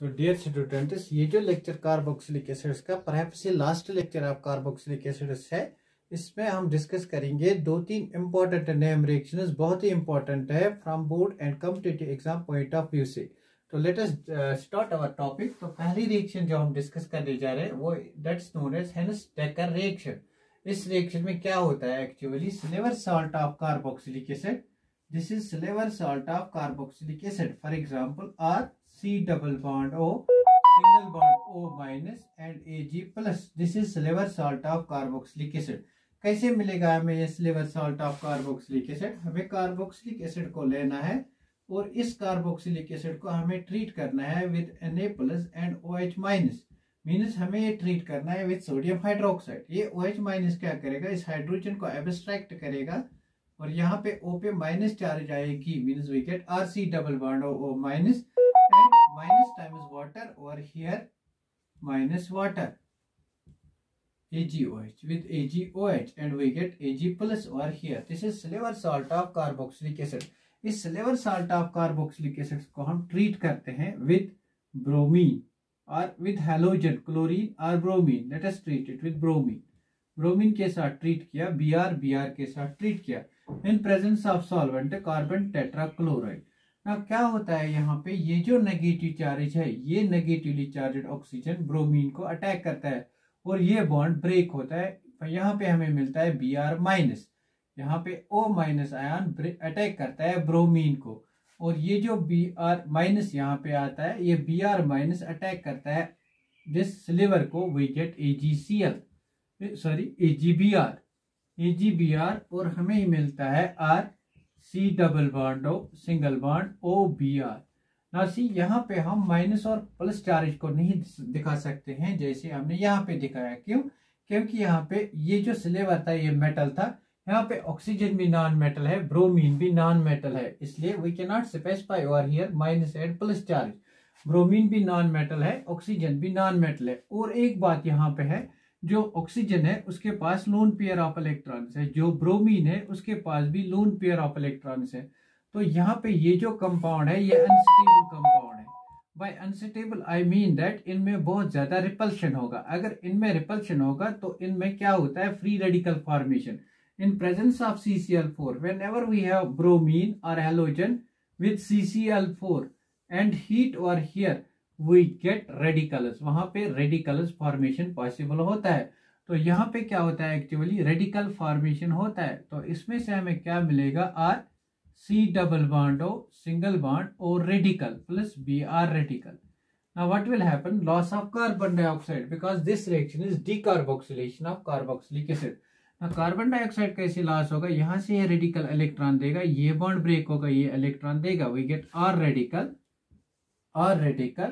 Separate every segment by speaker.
Speaker 1: So dear students, ये जो lecture carboxylic acids का परहैप्स ये last lecture of carboxylic acids है। इसमें हम डिस्कस करेंगे दो तीन इंपॉर्टेंट नेम रिएक्शंस, बहुत ही इंपॉर्टेंट है from board and competitive exam point of view से। तो let us start our topic. तो पहली रिएक्शन जो हम डिस्कस करने जा रहे हैं वो that's known as Hunsdiecker reaction. इस रिएक्शन में क्या होता है actually, silver salt of carboxylic acid, this is silver salt of carboxylic acid, for example R C double bond O, single bond O minus and Ag plus. This is silver salt of carboxylic acid. कैसे मिलेगा हमें ये silver salt of carboxylic acid? हमें carboxylic acid को लेना है और इस कार्बोक्सिलिक एसिड को हमें ट्रीट करना है with Na plus and OH minus. Means हमें ये ट्रीट करना है विद सोडियम हाइड्रोक्साइड। ये OH माइनस क्या करेगा, इस हाइड्रोजन को एब्स्ट्रैक्ट करेगा और यहाँ पे O पे माइनस चार्ज आएगी। Means we get RC double bond O minus and minus times water over here, minus water, AgOH with AgOH and we get Ag plus over here. This is silver salt of carboxylic acid. इस silver salt of carboxylic acid को हम treat करते हैं with bromine और with halogen, chlorine और bromine. Let us treat it with bromine. Bromine के साथ treat किया, Br के साथ ट्रीट किया in presence of solvent carbon tetrachloride. ना क्या होता है यहाँ पे, ये जो नेगेटिव चार्ज है ये नेगेटिवली चार्ज ऑक्सीजन ब्रोमीन को अटैक करता है और ये बॉन्ड ब्रेक होता है। तो यहाँ पे हमें मिलता है Br माइनस, यहाँ पे O माइनस आयन अटैक करता है ब्रोमीन को और ये जो Br माइनस यहाँ पे आता है ये Br माइनस अटैक करता है दिस सिल्वर को। वी गेट AgCl AgBr और हमें मिलता है R C double bond O single bond OBr। ना सी यहाँ पे हम माइनस और प्लस चार्ज को नहीं दिखा सकते हैं जैसे हमने यहाँ पे दिखाया। क्यों? क्योंकि यहाँ पे ये जो सिल्वर था ये मेटल था, यहाँ पे ऑक्सीजन भी नॉन मेटल है, ब्रोमीन भी नॉन मेटल है, इसलिए we can not specify over here minus and plus charge. Bromine भी नॉन मेटल है, ऑक्सीजन भी नॉन मेटल है। और एक बात यहाँ पे है, जो ऑक्सीजन है उसके पास लोन पेयर ऑफ इलेक्ट्रॉन्स है, जो ब्रोमीन है उसके पास भी लोन पेयर ऑफ इलेक्ट्रॉन्स है। तो यहाँ पे ये जो कंपाउंड है ये अनस्टेबल कंपाउंड है। By unstable I mean that इनमें बहुत ज्यादा रिपल्शन होगा। अगर इनमें रिपल्शन होगा तो इनमें क्या होता है, free radical formation in presence of CCl4। Whenever we have bromine और halogen with CCl4 and heat और हियर वी गेट रेडिकल्स, वहां पे रेडिकल्स फॉर्मेशन पॉसिबल होता है। तो यहाँ पे क्या होता है एक्चुअली, रेडिकल फॉर्मेशन होता है। तो इसमें से हमें क्या मिलेगा, R C double bond O single bond O radical plus Br radical. Now what will happen, loss of carbon dioxide because this reaction is decarboxylation of carboxylic acid। now carbon dioxide कैसे loss होगा, यहाँ से ये radical electron देगा, ये bond break होगा, ये electron देगा, we get R radical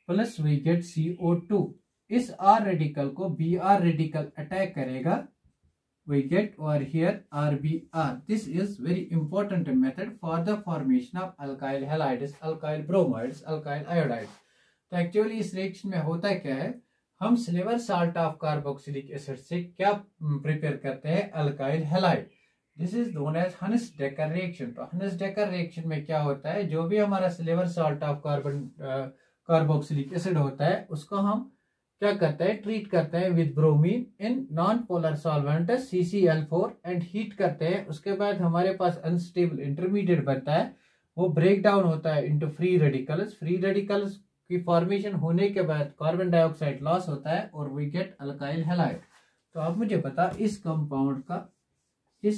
Speaker 1: plus we get CO2। इस R रेडिकल को Br रेडिकल अटैक करेगा, we get over here RBr। This is very important method for the formation of alkyl halides, alkyl bromides, alkyl iodide. तो actually इस reaction में होता क्या है, हम silver salt of carboxylic acid से क्या प्रिपेयर करते हैं, alkyl halide. This is known as Hunsdiecker reaction. तो हेन्स-डेकर रिएक्शन में क्या होता है, जो भी हमारा silver salt of carboxylic acid होता है उसको हम क्या करते हैं, ट्रीट करते हैं with bromine in non polar solvent CCl4 and heat करते हैं। उसके बाद हमारे पास अनस्टेबल इंटरमीडिएट बनता है, वो ब्रेक डाउन होता है into free radicals. Free radicals की फॉर्मेशन होने के बाद कार्बन डाइऑक्साइड लॉस होता है और वी गेट अल्काइल हैलाइड। तो आप मुझे बता, इस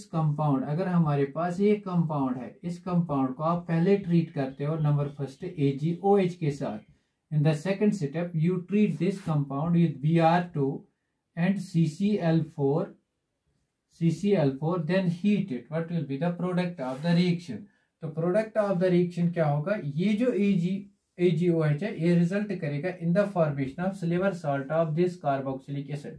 Speaker 1: कंपाउंड अगर हमारे पास ये कंपाउंड है, इस कंपाउंड को आप पहले ट्रीट करते हो नंबर फर्स्ट AgOH के साथ। In the second step, you treat this compound with Br2 and CCl4, then heat it. What will be the product of the reaction? तो product of the reaction क्या होगा, ये जो AgOH है ये result करेगा in the formation of silver salt of this carboxylic acid।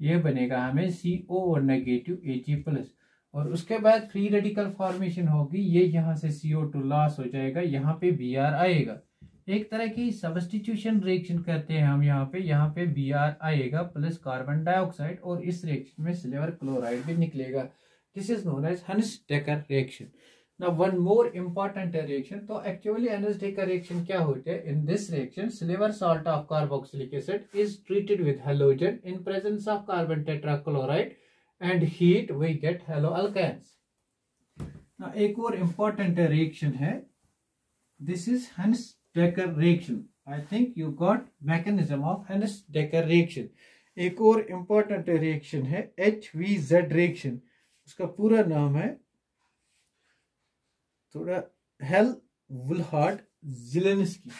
Speaker 1: ये बनेगा हमें CO और नेगेटिव Ag+, और उसके बाद फ्री रेडिकल फॉर्मेशन होगी, ये यहाँ से CO2 लॉस हो जाएगा, यहाँ पे Br आएगा। एक तरह की सब्स्टिट्यूशन रिएक्शन करते हैं हम, यहाँ पे Br आएगा प्लस कार्बन डाइऑक्साइड और इस रिएक्शन में सिल्वर क्लोराइड भी निकलेगा। This is known as Hunsdiecker reaction. ना वन मोर इम्पॉर्टेंट रिएक्शन, तो एक्चुअली एनएसडी का रिएक्शन क्या होता है? In this reaction silver salt of carboxylic acid is treated with halogen in presence of carbon tetrachloride and heat we get haloalkanes. ना एक और important reaction है, this is Hunsdiecker reaction. I think you got mechanism of Hunsdiecker reaction. एक और important reaction है HVZ reaction, उसका पूरा नाम है थोड़ा Hell Volhard Zelinsky,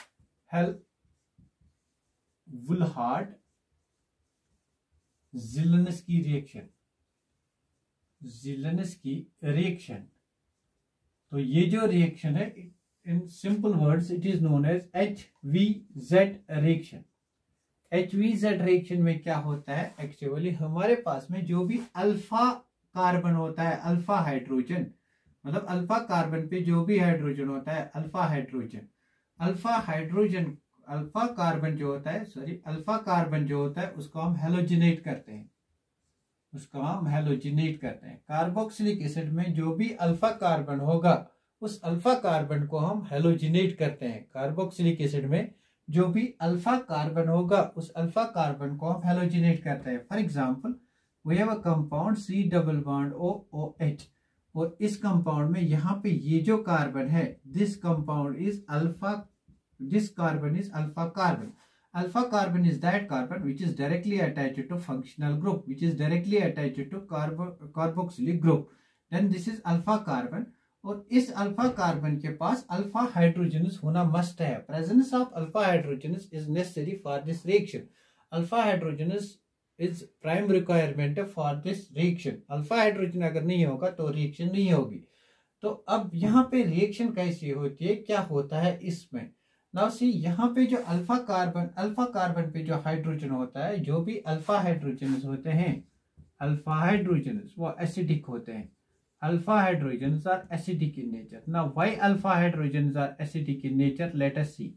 Speaker 1: Hell Volhard Zelinsky reaction, Zelinsky reaction. तो ये जो रिएक्शन है, in simple words it is known as HVZ reaction. HVZ reaction में क्या होता है? एक्चुअली हमारे पास में जो भी अल्फा कार्बन होता है, अल्फा हाइड्रोजन, मतलब अल्फा कार्बन पे जो भी हाइड्रोजन होता है, अल्फा हाइड्रोजन, अल्फा कार्बन जो होता है, अल्फा कार्बन जो होता है उसको हम हेलोजिनेट करते हैं, कार्बोक्सिलिक एसिड में जो भी अल्फा कार्बन होगा उस अल्फा कार्बन को हम हेलोजिनेट करते हैं। कार्बोक्सिलिक एसिड में जो भी अल्फा कार्बन होगा उस अल्फा कार्बन को हम हेलोजिनेट करते हैं। For example we have a compound C+OOH, और इस कंपाउंड में यहाँ पे ये जो कार्बन है, this carbon is alpha carbon. Alpha carbon is that carbon which is directly attached to functional group, which is directly attached to carboxylic group. Then this is alpha carbon, और इस alpha carbon के पास alpha हाइड्रोजनस होना must है। Presence of alpha hydrogens is necessary for this reaction. Alpha hydrogens is prime requirement for this reaction. Alpha hydrogen अगर नहीं होगा तो reaction नहीं होगी। तो अब यहाँ पे रिएक्शन कैसी होती है, क्या होता है इसमें? नाउ सी, यहाँ पे जो अल्फा कार्बन पे जो हाइड्रोजन होता है, जो भी अल्फा हाइड्रोजनस होते हैं, अल्फा हाइड्रोजनस वो एसिडिक होते हैं। Alpha hydrogens are acidic in nature. Now why alpha hydrogens are acidic in nature, let us see.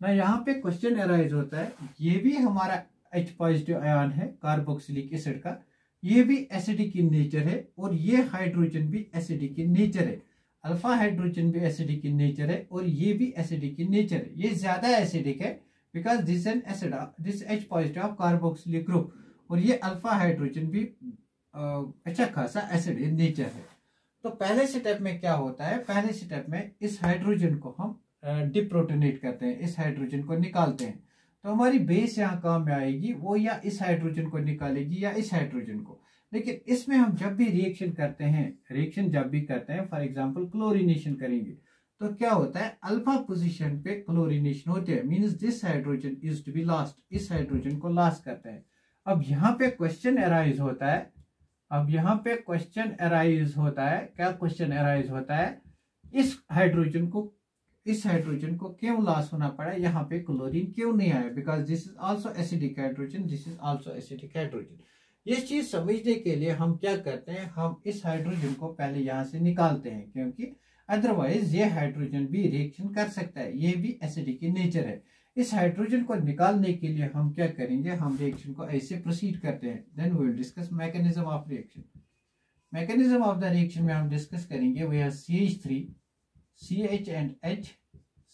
Speaker 1: ना यहाँ पे क्वेश्चन अराइज होता है, ये भी हमारा H पॉजिटिव आयन है कार्बोक्सिलिक एसिड का, ये भी एसिडिक इन नेचर है, और ये हाइड्रोजन भी एसिडिक इन नेचर है। अल्फा हाइड्रोजन भी एसिडिक इन नेचर है और ये भी एसिडिक इन नेचर है। ये ज्यादा एसिडिक है because this N acid, this H positive of carboxylic group, और ये अल्फा हाइड्रोजन भी अच्छा खासा एसिड इन नेचर है। तो पहले स्टेप में क्या होता है, पहले स्टेप में इस हाइड्रोजन को हम डिप्रोटोनेट करते हैं, इस हाइड्रोजन को निकालते हैं। तो हमारी बेस यहाँ काम में आएगी, वो या इस हाइड्रोजन को निकालेगी या इस हाइड्रोजन को। लेकिन इसमें हम जब भी रिएक्शन करते हैं, फॉर एग्जांपल क्लोरीनेशन करेंगे, तो क्या होता है, अल्फा पोजीशन पे क्लोरीनेशन होते हैं, means this hydrogen is to be lost, इस हाइड्रोजन को लॉस्ट करते हैं। अब यहाँ पे क्वेश्चन अराइज होता है, क्या क्वेश्चन अराइज होता है, इस हाइड्रोजन को क्यों लॉस होना पड़ा, यहाँ पे क्लोरीन क्यों नहीं आया, because this is also acidic hydrogen, this is also acidic hydrogen. ये चीज समझने के लिए हम क्या करते हैं, हम इस हाइड्रोजन को पहले यहाँ से निकालते हैं, क्योंकि अदरवाइज ये हाइड्रोजन भी रिएक्शन कर सकता है, ये भी एसिडिक इन नेचर है। इस हाइड्रोजन को निकालने के लिए हम क्या करेंगे, हम रिएक्शन को ऐसे प्रोसीड करते हैं। Then we will discuss mechanism of reaction. Mechanism of the reaction में हम डिस्कस करेंगे, we have CH3, CH and H,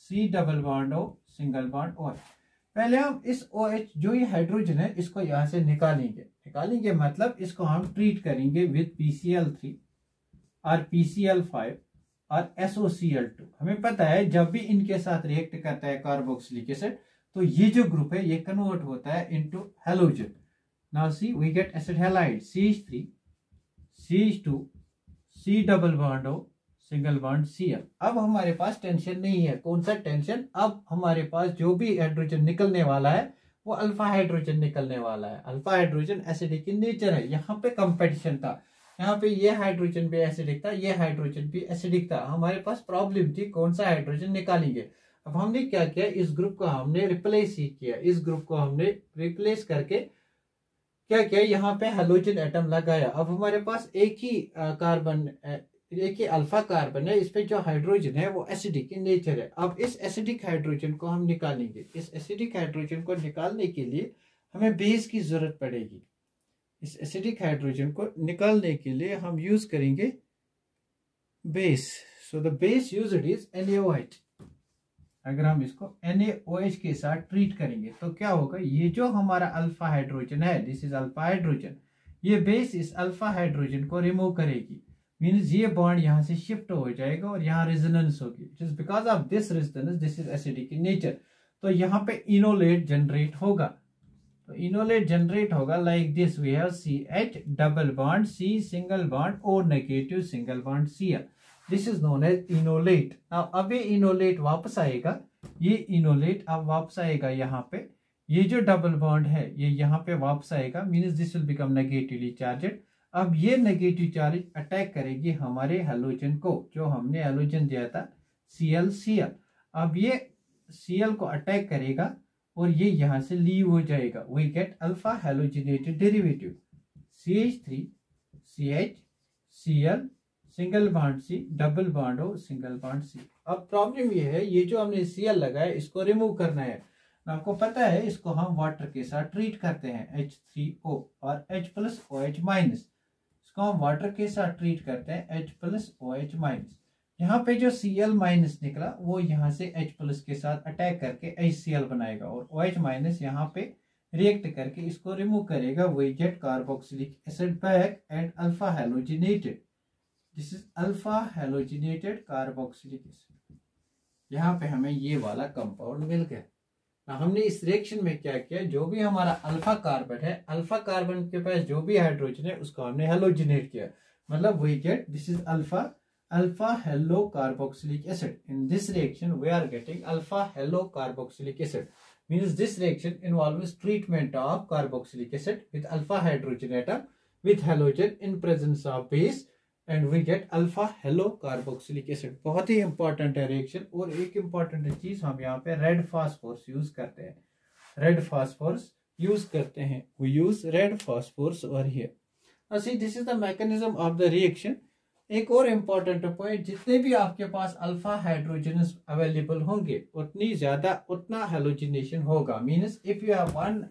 Speaker 1: C double bond O, single bond OH। पहले हम इस OH जो ये हाइड्रोजन है इसको यहाँ से निकालेंगे मतलब इसको हम ट्रीट करेंगे विद PCl3 और PCl5 और SOCl2। हमें पता है जब भी इनके साथ रिएक्ट करता है कार्बोक्सिलिक एसिड, तो ये जो ग्रुप है ये कन्वर्ट होता है into halogen. Now see, we get acid halide CH3, CH2, C double bond O, single bond Cl। अब हमारे पास टेंशन नहीं है, कौन सा टेंशन, अब हमारे पास जो भी हाइड्रोजन निकलने वाला है वो अल्फा हाइड्रोजन निकलने वाला है। Alpha hydrogen acidic in nature है, यहाँ पे कंपटीशन था, यहाँ पे ये हाइड्रोजन भी एसिडिक था, ये हाइड्रोजन भी एसिडिक था। हमारे पास प्रॉब्लम थी कौन सा हाइड्रोजन निकालेंगे। अब हमने क्या किया, इस ग्रुप को हमने रिप्लेस ही किया, इस ग्रुप को हमने रिप्लेस करके क्या किया, यहाँ पे हेलोजन एटम लगाया। अब हमारे पास एक ही कार्बन, एक ही अल्फा कार्बन है, इस पे जो हाइड्रोजन है वो एसिडिक इन नेचर है। अब इस एसिडिक हाइड्रोजन को हम निकालेंगे। इस एसिडिक हाइड्रोजन को निकालने के लिए हमें बेस की जरूरत पड़ेगी। इस एसिडिक हाइड्रोजन को निकालने के लिए हम यूज करेंगे base. So the base used is NaOH। अगर हम इसको NaOH के साथ ट्रीट करेंगे तो क्या होगा, ये जो हमारा अल्फा हाइड्रोजन है, दिस इज अल्फा हाइड्रोजन, ये बेस इस अल्फा हाइड्रोजन को रिमूव करेगी, मींस ये बॉन्ड यहां से शिफ्ट हो जाएगा और यहाँ रेजोनेंस होगी। Just because of this resonance, this is acidic in nature, तो यहाँ पे इनोलेट जनरेट होगा। तो इनोलेट जनरेट होगा like this, we have CH double bond C single bond O negative single bond Cl, this is known as enolate. अब ये enolate वापस आएगा, ये इनोलेट अब वापस आएगा यहाँ पे, ये जो डबल बॉन्ड है ये यहाँ पे वापस आएगा, means this will become negatively charged. अब ये नेगेटिव चार्ज अटैक करेगी हमारे हैलोजन को, जो हमने हैलोजन दिया था Cl। अब ये Cl को अटैक करेगा और ये यहां से लीव हो जाएगा, we get alpha halogenated derivative CH3 CH Cl single bond C double bond O single bond C। अब प्रॉब्लम ये है, ये जो हमने Cl लगाया इसको रिमूव करना है। आपको पता है इसको हम वाटर के साथ ट्रीट करते हैं H3O और H+OH-, इसको हम वाटर के साथ ट्रीट करते हैं H+OH-। यहाँ पे जो Cl- निकला वो यहाँ से H+ के साथ अटैक करके HCl बनाएगा और OH- यहाँ पे रिएक्ट करके इसको रिमूव करेगा, we get carboxylic acid back and alpha halogenated, this is alpha halogenated carboxylic acid. यहाँ पे हमें ये वाला कंपाउंड मिल गया। हमने इस रिएक्शन में क्या किया, जो भी हमारा अल्फा कार्बन है, अल्फा कार्बन के पास जो भी हाइड्रोजन है उसको हमने हैलोजिनेट किया, मतलब we get this is alpha halo carboxylic acid. In this reaction we are getting alpha halo carboxylic acid, means this reaction involves treatment of carboxylic acid with alpha hydrogen atom with halogen in presence of base and we get alpha halo carboxylic acid. बहुत ही important है reaction. और एक important चीज, हम यहाँ पे red phosphorus use करते हैं, रेड फास्फोरस यूज करते हैं, we use red phosphorus over here. See this is the mechanism of the reaction. एक और इंपॉर्टेंट पॉइंट, जितने भी आपके पास अल्फा हाइड्रोजन अवेलेबल होंगे उतनी ज्यादा उतना हेलोजिनेशन होगा, means if you have one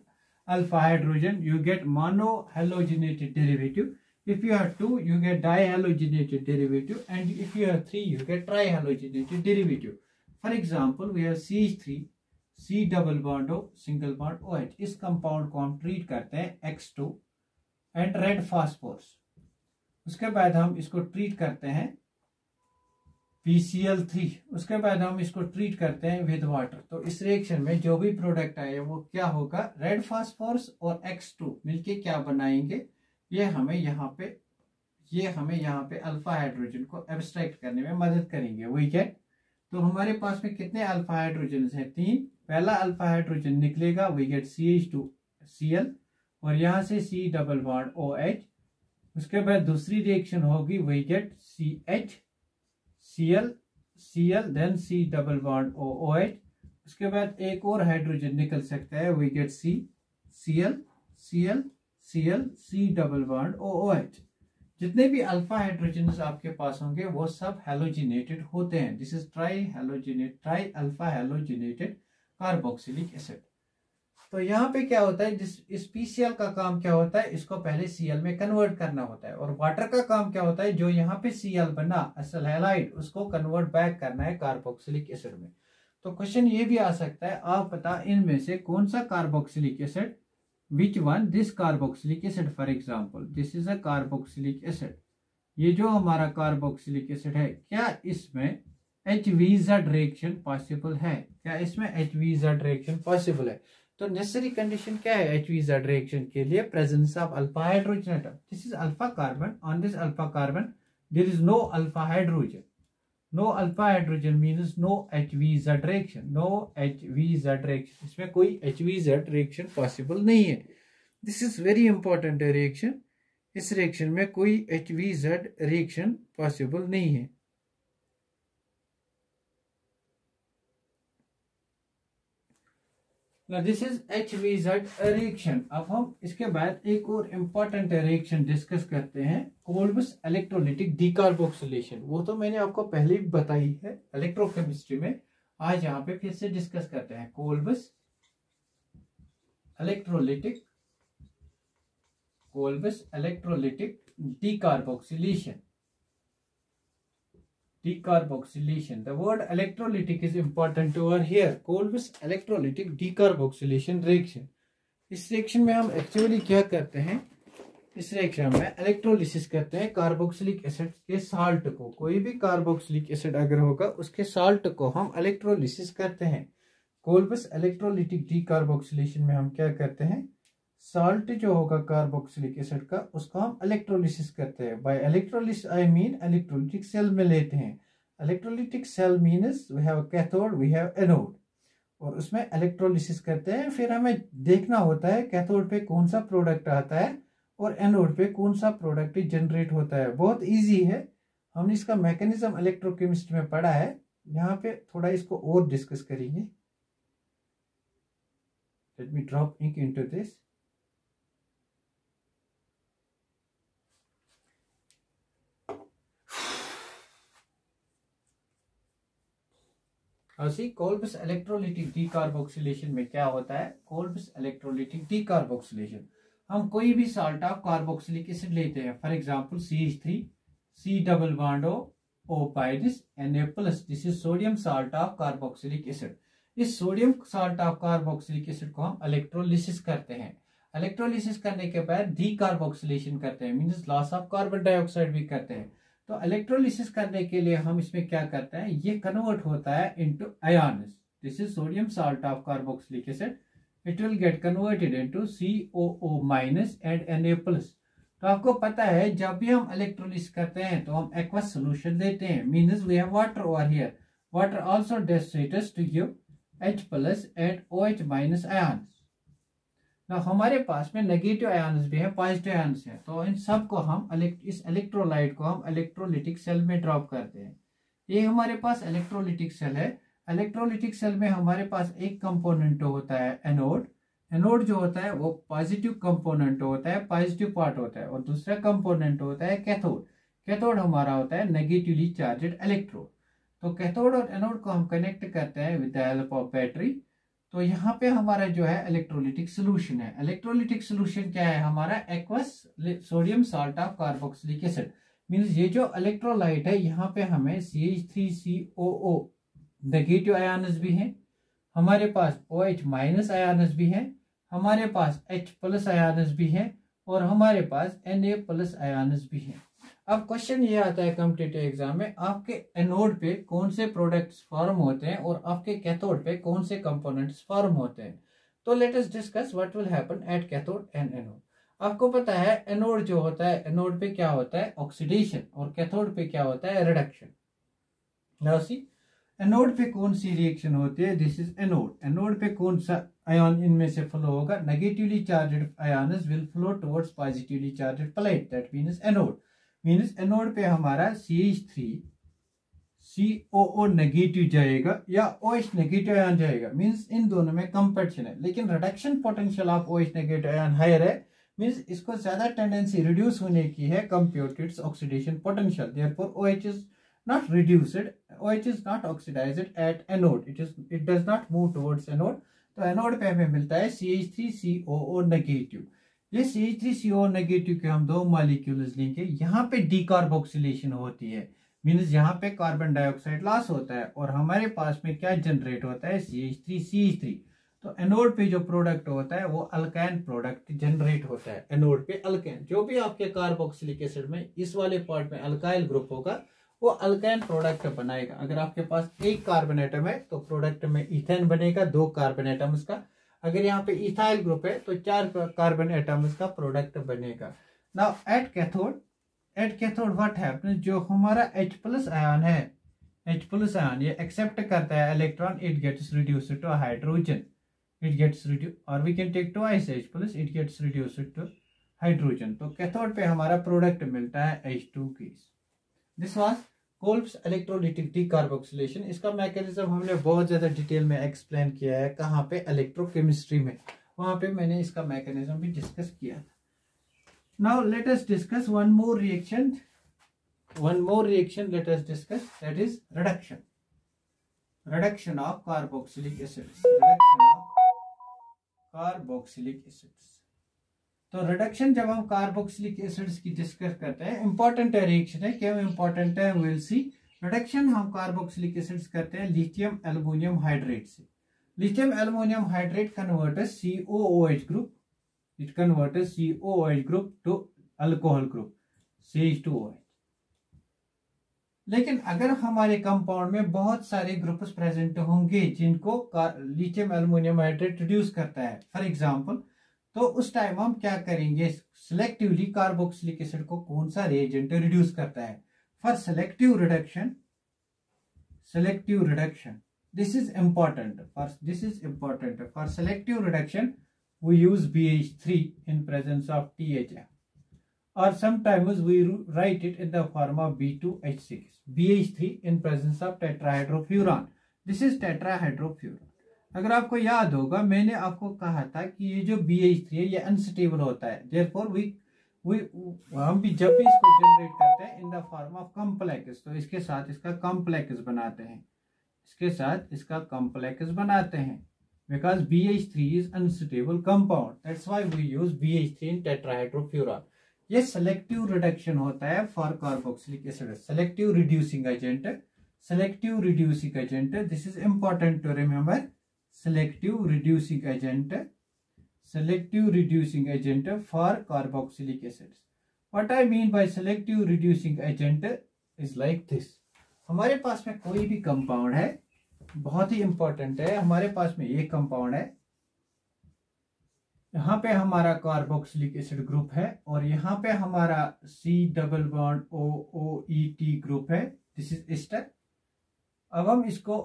Speaker 1: alpha hydrogen you get mono halogenated derivative, if you have 2 you get dihalogenated derivative, and if you have 3 you get trihalogenated derivative. For example we have CH3 C double bond O single bond OH, इस compound को हम treat करते हैं X2 and red phosphorus. उसके बाद हम इसको treat करते हैं PCl3, उसके बाद हम इसको ट्रीट करते हैं विद वाटर। तो इस रिएक्शन में जो भी प्रोडक्ट आए वो क्या होगा, रेड फास्फोरस और X2 मिलके क्या बनाएंगे, ये हमें यहाँ पे अल्फा हाइड्रोजन को एब्स्ट्रैक्ट करने में मदद करेंगे, वी गेट। तो हमारे पास में कितने अल्फा हाइड्रोजन हैं, 3। पहला अल्फा हाइड्रोजन निकलेगा, वी गेट CH2Cl और यहाँ से C डबल बॉन्ड OH। उसके बाद दूसरी रिएक्शन होगी, we get CH then C double bond OH। उसके बाद एक और हाइड्रोजन निकल सकता है, we get C double bond OH। जितने भी अल्फा हाइड्रोजन आपके पास होंगे वो सब हैलोजिनेटेड होते हैं, this is try alpha halogenated carboxylic acid. तो यहाँ पे क्या होता है, इस PCl का काम क्या होता है, इसको पहले Cl में कन्वर्ट करना होता है, और वाटर का काम क्या होता है, जो यहाँ पे Cl बना असल हैलाइड उसको कन्वर्ट बैक करना है कार्बोक्सिलिक एसिड में। तो क्वेश्चन ये भी आ सकता है, आप बता इनमें से कौन सा carboxylic acid, which one this carboxylic acid, for example this is a carboxylic acid, ये जो हमारा कार्बोक्सिलिक एसिड है क्या इसमें HVZ रिएक्शन पॉसिबल है, क्या इसमें HVZ रिएक्शन पॉसिबल है। तो नेसेसरी कंडीशन क्या है HVZ रिएक्शन के लिए, presence of alpha hydrogen atom, this is alpha carbon, on this alpha carbon there is no alpha hydrogen, no alpha hydrogen means no HVZ reaction, no HVZ reaction, इसमें कोई HVZ reaction possible नहीं है। This is very important reaction, इस reaction में कोई HVZ reaction possible नहीं है। This is HVZ reaction. अब हम इसके बाद एक और इंपॉर्टेंट रिएक्शन डिस्कस करते हैं, कोल्बस इलेक्ट्रोलिटिक डीकार्बोक्सिलेशन। वो तो मैंने आपको पहले भी बताई है इलेक्ट्रोकेमिस्ट्री में, आज यहाँ पे फिर से डिस्कस करते हैं Kolbe's electrolytic decarboxylation. decarboxylation. The word electrolytic is important over here. Kolb's electrolytic decarboxylation reaction. इस रिएक्शन में हम एक्चुअली क्या करते हैं, इस रिएक्शन में इलेक्ट्रोलिसिस करते हैं कार्बोक्सिलिक एसिड के साल्ट को। कोई भी कार्बोक्सिलिक एसिड अगर होगा उसके साल्ट को हम इलेक्ट्रोलिसिस करते हैं। कोल्बस इलेक्ट्रोलिटिक डीकार्बोक्सिलेशन में हम क्या करते हैं, साल्ट जो होगा कार्बोक्सिलिक एसिड का उसको हम इलेक्ट्रोलिसिस करते हैं। By electrolysis I mean electrolytic cell में लेते हैं। Electrolytic cell means we have cathode, we have anode, और उसमें इलेक्ट्रोलिसिस करते हैं। फिर हमें देखना होता है कैथोड पे कौन सा प्रोडक्ट आता है और एनोड पे कौन सा प्रोडक्ट जनरेट होता है। बहुत इजी है, हमने इसका मैकेनिज्म इलेक्ट्रोकेमिस्ट्री में पढ़ा है। यहाँ पे थोड़ा इसको और डिस्कस करेंगे। Let me drop ink into this. Kolbe's electrolytic decarboxylation में क्या होता है, कोल्बस इलेक्ट्रोलिटिक डीकार्बोक्सिलेशन, हम कोई भी साल्ट ऑफ कार्बोक्सिलिक एसिड लेते हैं। For example CH3, C double bond O minus Na+, this is sodium salt of carboxylic acid. इस sodium salt of carboxylic acid को हम इलेक्ट्रोलिसिस करते हैं। इलेक्ट्रोलिसिस करने के बाद डीकार्बोक्सिलेशन करते हैं, means loss of carbon dioxide भी करते हैं। तो इलेक्ट्रोलिसिस करने के लिए हम इसमें क्या करते हैं, ये कन्वर्ट होता है into ions. This is sodium salt of carboxylic acid, it will get converted into COO- and Na+। तो आपको पता है जब भी हम इलेक्ट्रोलिसिस करते हैं तो हम एक्वस सॉल्यूशन देते हैं, means we have water over here. Water also dissociates to give H+ and OH- ions. ना हमारे पास में नेगेटिव आयन्स भी है, पॉजिटिव आयन्स है, तो इन सब को हम इस इलेक्ट्रोलाइट को हम इलेक्ट्रोलिटिक सेल में ड्रॉप करते हैं। ये हमारे पास इलेक्ट्रोलिटिक सेल है। इलेक्ट्रोलिटिक सेल में हमारे पास एक कंपोनेंट होता है एनोड। एनोड जो होता है वो पॉजिटिव कंपोनेंट होता है, पॉजिटिव पार्ट होता है, और दूसरा कंपोनेंट होता है कैथोड। कैथोड हमारा होता है नेगेटिवली चार्जड इलेक्ट्रोड। तो कैथोड और एनोड को हम कनेक्ट करते हैं with the help of battery. तो यहाँ पे हमारा जो है इलेक्ट्रोलिटिक सोल्यूशन है। इलेक्ट्रोलिटिक सोल्यूशन क्या है हमारा, aqueous sodium salt of carboxylic acid. Means ये जो इलेक्ट्रोलाइट है यहाँ पे हमें CH3COO नेगेटिव आयन्स भी हैं, हमारे पास OH- आयन्स भी हैं, हमारे पास H+ आयन्स भी हैं, और हमारे पास Na+ आयन्स भी हैं। अब क्वेश्चन ये आता है कॉम्पिटिटिव एग्जाम में, आपके एनोड पे कौन से प्रोडक्ट्स फॉर्म होते हैं और आपके कैथोड पे कौन से कंपोनेंट्स फॉर्म होते हैं। तो let us discuss what will happen at cathode and anode. आपको पता है एनोड जो होता है, एनोड पे क्या होता है ऑक्सीडेशन, और कैथोड पे क्या होता है रिडक्शन। नाउ सी एनोड पे कौन सी रिएक्शन होती है, दिस इज एनोड। एनोड पे कौन सा आयन इनमें से फ्लो होगा, negatively charged ions will flow towards positively charged plate, that means anode. Means anode पे हमारा CH3COO नेगेटिव जाएगा या OH नेगेटिव आयन जाएगा, मीन्स इन दोनों में कंपटीशन है। लेकिन reduction potential of OH negative ion higher है, मीन्स इसको ज्यादा टेंडेंसी रिड्यूस होने की है compared to its oxidation potential. Therefore OH is not reduced, OH is not oxidized at anode, it does not move towards anode। तो anode पे हमें मिलता है CH3COO नेगेटिव। ये CH3CO नेगेटिव के हम दो मॉलिक्यूल्स लेंगे, यहाँ पे डीकार्बोक्सिलेशन होती है, मींस यहाँ पे कार्बन डाइऑक्साइड लॉस होता है, और हमारे पास में क्या जनरेट होता है CH3CH3। तो एनोड पे जो प्रोडक्ट होता है वो अल्काइन प्रोडक्ट जनरेट होता है। एनोड पे अल्काइन, जो भी आपके कार्बोक्सिलिक एसिड में इस वाले पार्ट में अल्काइल ग्रुप होगा वो अल्काइन प्रोडक्ट बनाएगा। अगर आपके पास एक कार्बन एटम है तो प्रोडक्ट में इथेन बनेगा 2 कार्बन एटम्स का। अगर यहाँ पे इथाइल ग्रुप है तो 4 कार्बन एटम्स का प्रोडक्ट बनेगा। Now at cathode what happens, जो हमारा H+ आयन है, H+ आयन ये एक्सेप्ट करता है electron, it gets reduced to hydrogen, it gets reduce, और we can take twice H+, it gets reduced to hydrogen. तो कैथोड पे हमारा प्रोडक्ट मिलता है H2 gas. This was Kolbe's electrolytic decarboxylation. इसका मैकेनिज्म हमने बहुत ज्यादा डिटेल में एक्सप्लेन किया है, कहाँ पे, इलेक्ट्रोकेमिस्ट्री में, वहां पे मैंने इसका मैकेनिज्म भी डिस्कस किया था। Now let us discuss one more reaction let us discuss, that is reduction of carboxylic acids. तो रिडक्शन जब हम कार्बोक्सिलिक एसिड्स की डिस्कस करते हैं, इंपॉर्टेंट है रिएक्शन है, क्यों इंपॉर्टेंट है विल सी। रिडक्शन हम कार्बोक्सिलिक एसिड करते हैं लिथियम एल्युमिनियम हाइड्रेट से। Lithium aluminium hydrate converts COOH group, it converts COOH group to alcohol group CH2OH। लेकिन अगर हमारे कंपाउंड में बहुत सारे ग्रुप्स प्रेजेंट होंगे जिनको लिथियम एल्युमिनियम हाइड्रेट रिड्यूस करता है, फॉर एग्जांपल, तो उस टाइम हम क्या करेंगे, सिलेक्टिवली कार्बोक्सिलिक एसिड को कौन सा रिएजेंट रिड्यूस करता है। For selective reduction this is important for selective reduction we use BH3 in presence of THF, or sometimes we write it in the form of B2H6, BH3 in presence of tetrahydrofuran. This is tetrahydrofuran. अगर आपको याद होगा मैंने आपको कहा था कि ये जो BH3 है ये अनस्टेबल होता है, therefore हम भी जब भी इसको जनरेट करते हैं in the form of complex, तो इसके साथ इसका कॉम्प्लेक्स बनाते हैं, because BH3 is unstable compound, that's why we use BH3 in tetrahydrofuran. ये सेलेक्टिव रिडक्शन होता है for carboxylic acid, selective reducing agent, this is important to remember, selective reducing agent for carboxylic acids. What I mean by selective reducing agent is like this. हमारे पास में कोई भी compound है, बहुत ही इंपॉर्टेंट है, हमारे पास में ये कंपाउंड है, यहाँ पे हमारा कार्बोक्सिलिक एसिड ग्रुप है और यहाँ पे हमारा C double bond OOET group है, दिस इज एस्टर। अब हम इसको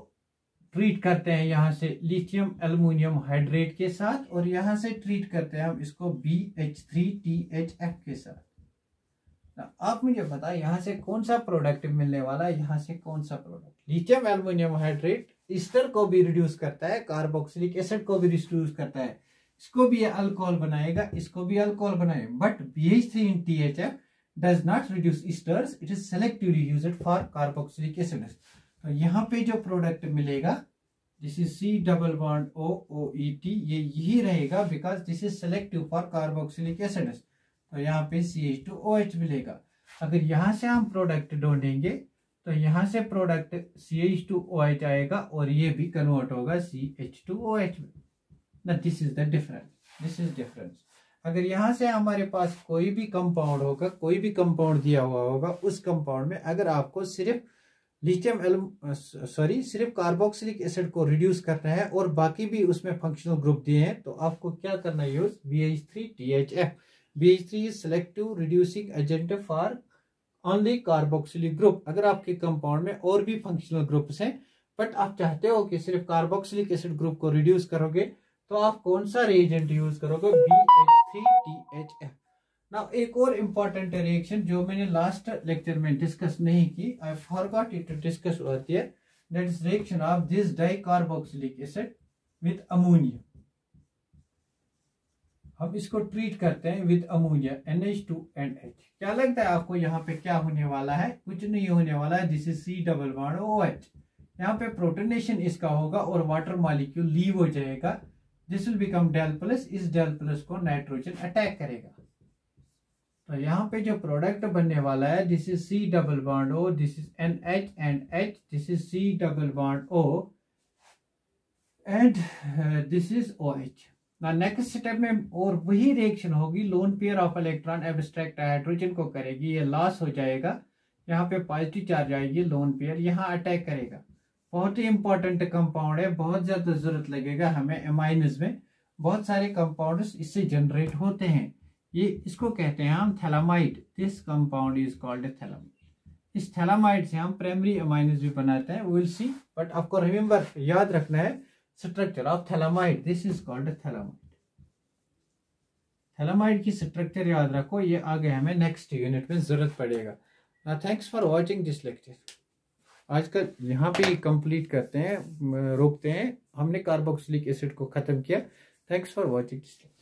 Speaker 1: ट्रीट करते हैं यहाँ से लिथियम एल्युमिनियम हाइड्रेट के साथ और यहाँ से ट्रीट करते हैं हम इसको BH3THF के साथ। आप मुझे बताएं यहाँ से कौन सा प्रोडक्ट मिलने वाला है, यहाँ से कौन सा product. Lithium aluminium hydrate Easter को भी रिड्यूस करता है, कार्बोक्सिलिक एसिड को भी रिड्यूस करता है, इसको भी अल्कोहल बनाएगा, इसको भी अल्कोहल बनाएगा, but BH3 in THF does not reduce esters, it is selectively used for carboxylic acids। तो यहाँ पे जो प्रोडक्ट मिलेगा this is C double bond OOET, ये यही रहेगा because this is selective for carboxylic acids, तो यहाँ पे CH2OH मिलेगा। अगर यहाँ से हम प्रोडक्ट ढूंढेंगे तो यहाँ से प्रोडक्ट CH2OH आएगा और ये भी कन्वर्ट होगा CH2OH में। ना दिस इज द डिफरेंस। अगर यहाँ से हमारे पास कोई भी कंपाउंड होगा, कोई भी कंपाउंड दिया हुआ होगा, उस कंपाउंड में अगर आपको सिर्फ सिर्फ कार्बोक्सिलिक एसिड को रिड्यूस करना है और बाकी भी उसमें फंक्शनल ग्रुप दिए हैं, तो आपको क्या करना है, use BH3THF। BH3 is selective reducing agent for only carboxylic group. अगर आपके कंपाउंड में और भी फंक्शनल ग्रुप्स हैं बट आप चाहते हो कि सिर्फ कार्बोक्सिलिक एसिड ग्रुप को रिड्यूस करोगे, तो आप कौन सा रिएजेंट यूज करोगे, BH3THF। नाउ एक और इम्पॉर्टेंट रिएक्शन जो मैंने लास्ट लेक्चर में डिस्कस नहीं की, I forgot it to discuss here, that is reaction of this dicarboxylic acid with ammonia. हम इसको ट्रीट करते हैं विद अमोनिया NH2NH। क्या लगता है आपको यहाँ पे क्या होने वाला है, कुछ नहीं होने वाला है, this is C double bond OH। यहाँ पे प्रोटोनेशन इसका होगा और वाटर मॉलिक्यूल लीव हो जाएगा, this will become del plus, इस डेल प्लस को नाइट्रोजन अटैक करेगा। तो यहाँ पे जो प्रोडक्ट बनने वाला है this is C double bond O, this is NH and H, this is C double bond O and this is OH। ना नेक्स्ट स्टेप में और वही रिएक्शन होगी, lone pair of electron abstract hydrogen को करेगी, ये लॉस हो जाएगा, यहाँ पे पॉजिटिव चार्ज आएगी, लोन पेयर यहाँ अटैक करेगा। बहुत ही इंपॉर्टेंट कंपाउंड है, बहुत ज्यादा जरूरत लगेगा हमें एमाइन्स में, बहुत सारे कंपाउंड्स इससे जनरेट होते हैं, ये इसको कहते हैं हम phthalimide. This compound is called phthalimide. इस थैलामाइड से हम प्राइमरी अमाइन्स भी बनाते हैं, विल सी, बट आपको रिमेंबर याद रखना है structure of phthalimide, this is called phthalimide. Phthalimide की स्ट्रक्चर याद रखो, ये आगे हमें नेक्स्ट यूनिट में जरूरत पड़ेगा। Thanks for watching this lecture. आज का यहाँ पे कंप्लीट करते हैं, रोकते हैं, हमने कार्बोक्सिलिक एसिड को खत्म किया। Thanks for watching this lecture.